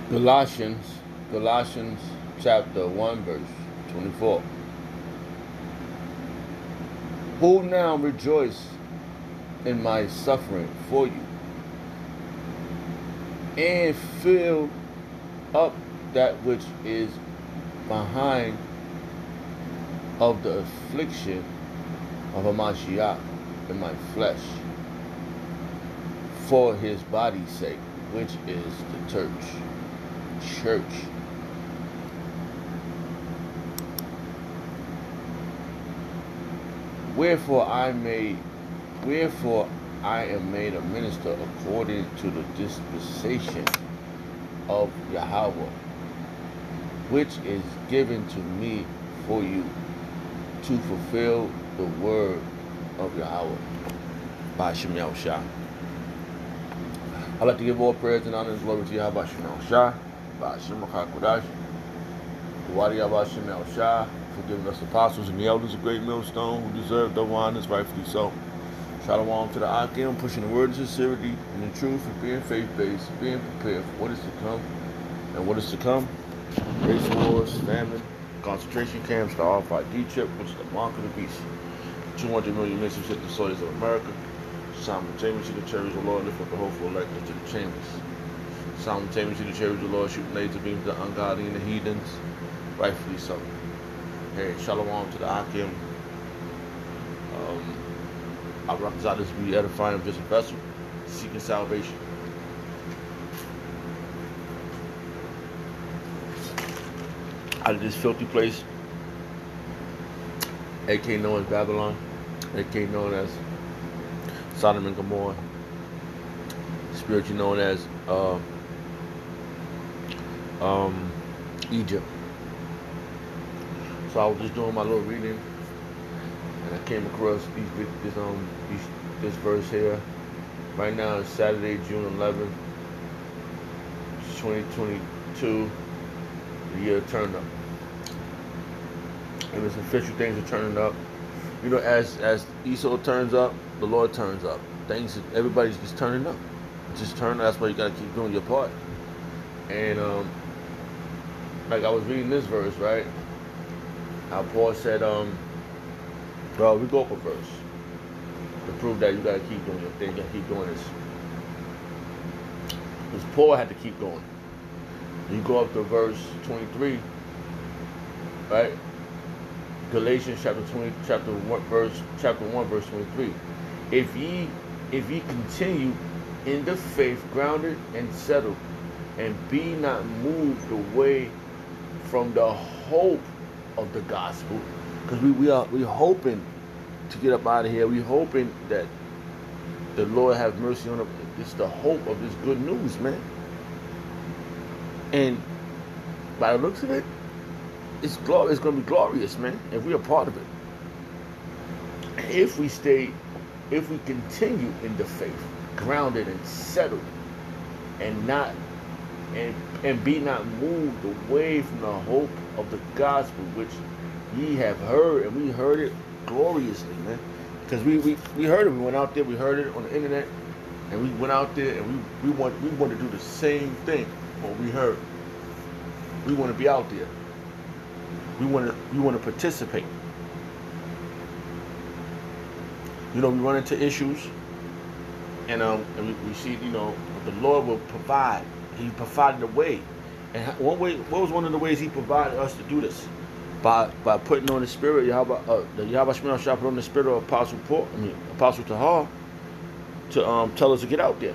Colossians, Colossians chapter 1 verse 24. Who now rejoice in my suffering for you, and fill up that which is behind of the affliction of Hamashiach in my flesh, for his body's sake, which is the church. Wherefore I am made a minister according to the dispensation of Yahweh, which is given to me for you, to fulfill the word of Yahweh. By Shemel Shah. I'd like to give all praise and honor and glory to Yahweh Shemel Shah, by Shemel HaKodash, Wadi Yahweh Shemel Shah, for giving us apostles and the elders a great millstone who deserve the honors, rightfully so. Shalom to the Akim, pushing the word of sincerity and the truth, and being faith-based, being prepared for what is to come. And what is to come? Race wars, famine, concentration camps, the RFID chip, which is the mark of the beast. 200 million missiles hit the soils of America. Simultaneously, the chariots of the Lord lift up the hopeful elect into the chambers. Simultaneously, the chariots of the Lord shoot laser beams at the ungodly and the heathens, rightfully so. Hey, shalom to the Akim. I represent this be edifying this vessel, seeking salvation. Out of this filthy place, aka known as Babylon, aka known as Sodom and Gomorrah, spiritually known as Egypt. So I was just doing my little reading, and I came across this verse here. Right now it's Saturday, June 11th, 2022. The year turned up, and it's official. Things are turning up. You know, as Esau turns up, the Lord turns up. Everybody's just turning up. Just turn. That's why you gotta keep doing your part. And like I was reading this verse, right? How Paul said, well, we go up a verse to prove that you gotta keep doing your thing. You gotta keep doing this. Because Paul had to keep going. You go up to verse 23, right? Galatians chapter 1 verse 23. If ye continue in the faith, grounded and settled, and be not moved away from the hope of the gospel, because we hoping to get up out of here. We hoping that the Lord have mercy on us. It's the hope of this good news, man. And by the looks of it, it's going to be glorious, man, if we're a part of it. If we continue in the faith, grounded and settled, and be not moved away from the hope of the gospel, which ye have heard, and we heard it gloriously, man. Because we heard it. We went out there, we heard it on the internet, and we went out there, and we want to do the same thing. What we heard. We want to be out there. We want to participate. You know, we run into issues, and we see, you know, the Lord will provide. He provided a way, and what was one of the ways He provided us to do this? By putting on the spirit, the Yahweh Shemel Shah put on the spirit of Apostle Tahar, to tell us to get out there.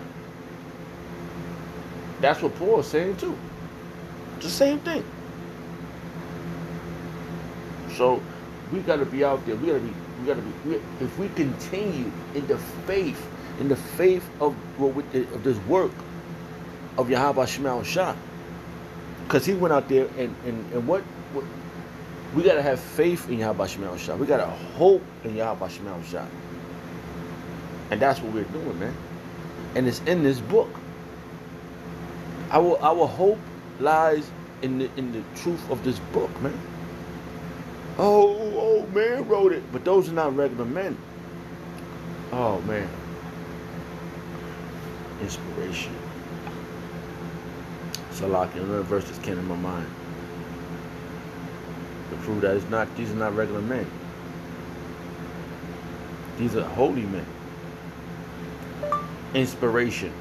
That's what Paul is saying too. It's the same thing. So we got to be out there. We got to be. If we continue in the faith of this work of Yahweh Shemel Shah, because he went out there and what we got to have faith in Yahweh Shemel Shah. We got to hope in Yahweh Shemel Shah, and that's what we're doing, man. And it's in this book. Our hope lies in the truth of this book, man. Oh, man wrote it, but those are not regular men. Oh, man. Inspiration. Salaki, another verse just came in my mind to prove that these are not regular men. These are holy men. Inspiration.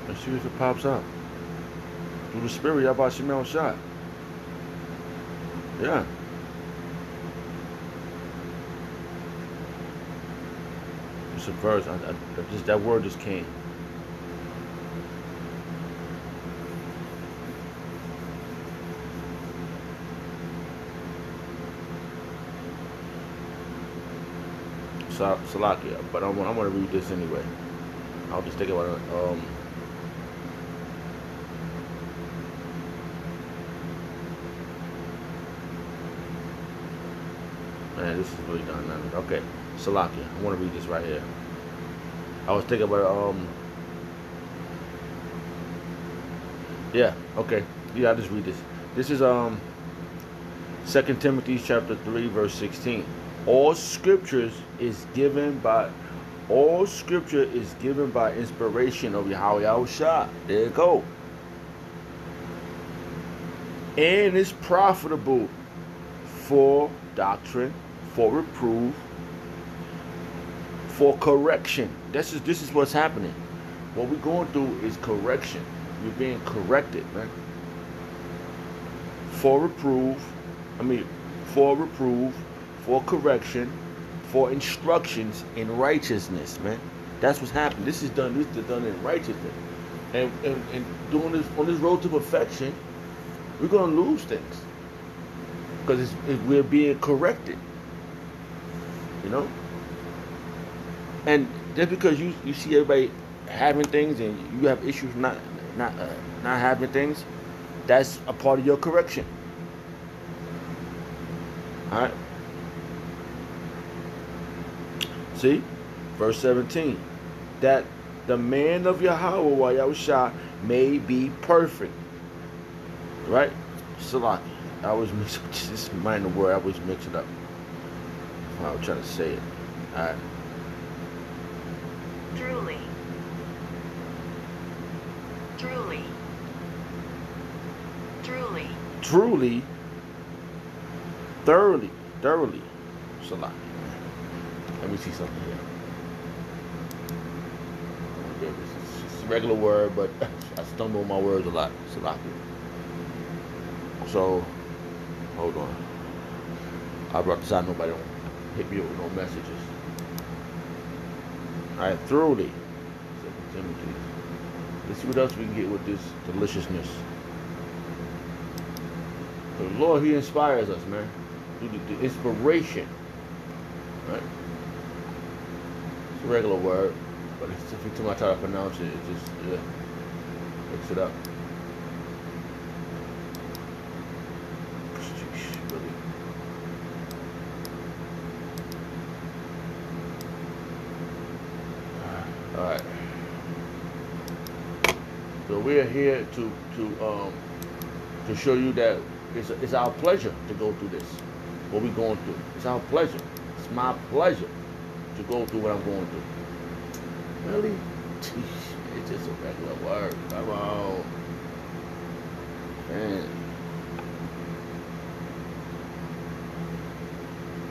Let's see if it pops up. Through the spirit, Yabba Shemel Shah. Yeah. It's a verse. That word just came. Salakia, but I'm gonna read this anyway. I'll just think about it. Man, this is really dynamic. Okay, Salakia, I want to read this right here. I was thinking about yeah, okay, yeah, I'll just read this. This is 2 Timothy chapter 3 verse 16. All scripture is given by inspiration of Yahweh Yahushua. There you go. And is profitable for doctrine, for reproof, for correction. This is what's happening. What we're going through is correction. You're being corrected, man. For reproof, for correction, for instructions in righteousness, man. That's what's happening. This is done in righteousness. And doing this on this road to perfection, we're gonna lose things. Because we're being corrected. You know? And just because you see everybody having things and you have issues not having things, that's a part of your correction. Alright? See? Verse 17. That the man of Yahweh Yahushua may be perfect. Right? Salaki. I always mix this mind the word, I always mix it up. I was trying to say it. Alright. Truly. Truly. Truly. Truly. Thoroughly. Salaki. Let me see something here. It's a regular word, but I stumble on my words a lot. Salaki. So, hold on. I brought this out, nobody don't hit me with no messages. Alright, thoroughly. Let's see what else we can get with this deliciousness. The Lord, He inspires us, man. Through the inspiration. Right? It's a regular word, but if you too much how to pronounce it, it just mix it up. Alright. So we're here to show you that it's our pleasure to go through this. What we're going through. It's our pleasure. It's my pleasure to go through what I'm going through. Really? It's just a regular word. Come on. Man.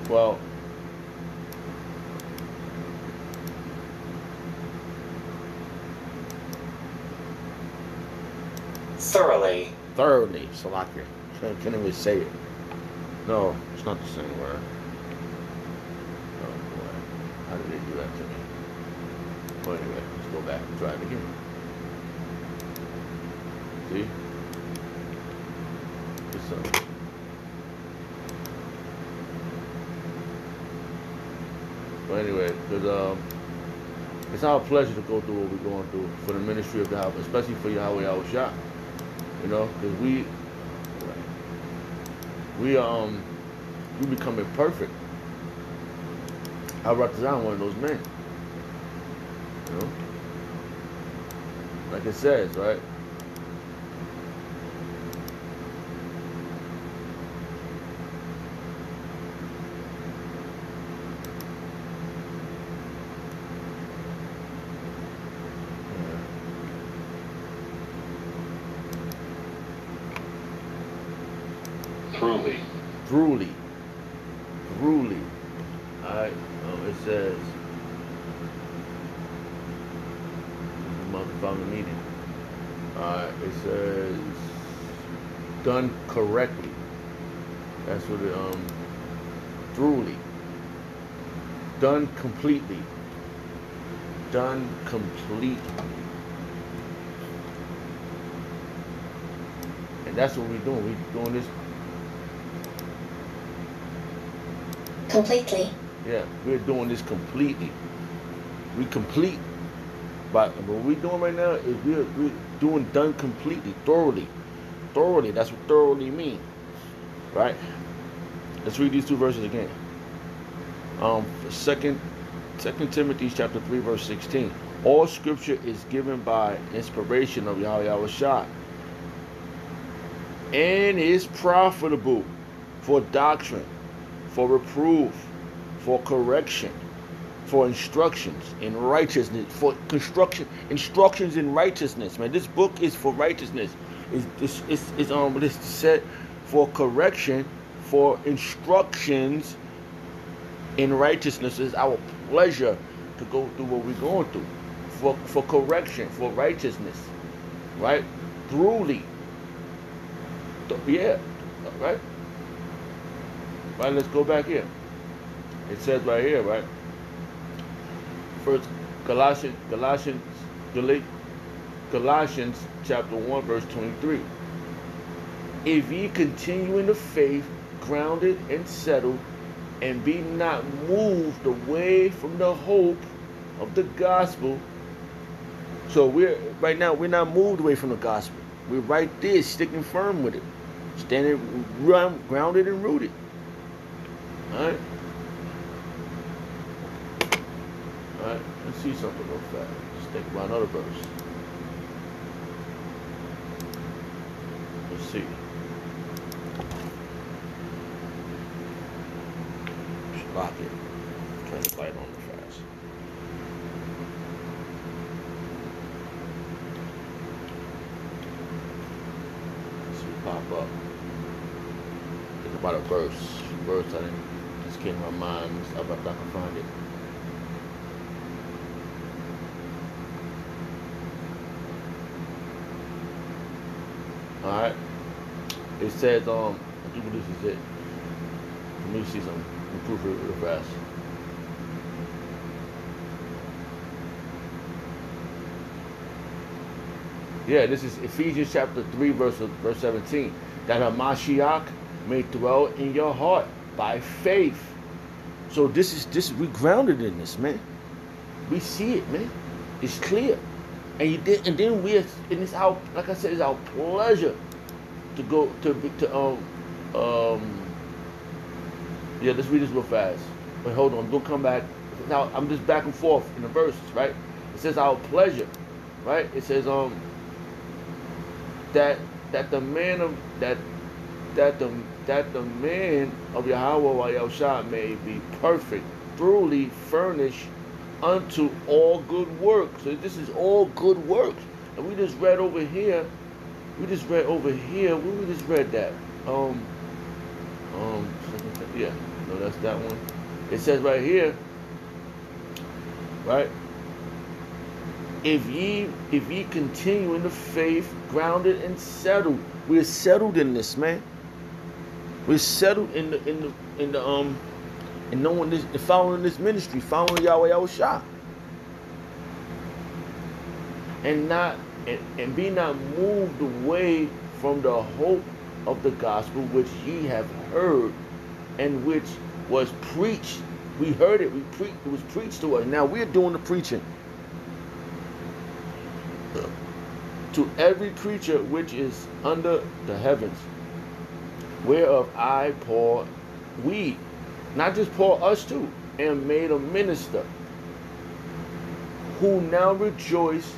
Well, thoroughly, Salakri. Can't even say it. No, it's not the same word. Oh boy, how did they do that to me? Well, anyway, let's go back and try it again. See? It's But anyway, because it's our pleasure to go through what we're going through for the ministry of Yahweh, especially for Yahweh Yahushua. You know, because we becoming perfect. I represent one of those men. You know, like it says, right? Truly. Truly. Truly. Alright. It says, from the meeting. It says, done correctly. That's what it, truly. Done completely. Done completely. And that's what we're doing. We're doing this completely. Yeah, we're doing this completely. We complete. But what we're doing right now is we're doing done completely, thoroughly. Thoroughly. That's what thoroughly means. Right? Let's read these two verses again. Second Timothy chapter 3, verse 16. All scripture is given by inspiration of Yahweh Shai and is profitable for doctrine, for reproof, for correction, for instructions in righteousness, for instructions in righteousness. Man, this book is for righteousness. It's set for correction, for instructions in righteousness. It's our pleasure to go through what we're going through. For correction, for righteousness. Right? Truly. Yeah. Right? Right, let's go back here. It says right here, right? First Colossians chapter 1, verse 23. If ye continue in the faith, grounded and settled, and be not moved away from the hope of the gospel. So we're not moved away from the gospel. We're right there, sticking firm with it, standing grounded and rooted. All right. All right. Let's see something real fast. Let's think about another verse. Let's see. Lock it. Turn the light on real fast. Let's see, pop up. Think about a verse. Verse I didn't just came to my mind. I bet I can find it. All right. It says, I think this is it. Let me see something. Proof it real fast. Yeah, this is Ephesians chapter 3, verse 17. That Hamashiach may dwell in your heart by faith. So this is we grounded in this, man. We see it, man. It's clear. And then it's our, like I said, it's our pleasure to go to yeah, let's read this real fast. Wait, hold on. Don't come back. Now I'm just back and forth in the verses, right? It says our pleasure, right? It says that the man of Yahweh Yahushua may be perfect, truly furnished unto all good works. So this is all good works. And we just read over here. Where we just read that? Yeah, no, that's that one. It says right here, right? If ye continue in the faith, grounded and settled. We're settled in this, man. We're settled in knowing this, in following this ministry, following Yahweh Yahushua. And be not moved away from the hope of the gospel which ye have heard, and which was preached. We heard it. It was preached to us. Now we're doing the preaching to every creature which is under the heavens, whereof I, Paul, we, not just Paul, us too, am made a minister, who now rejoice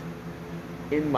in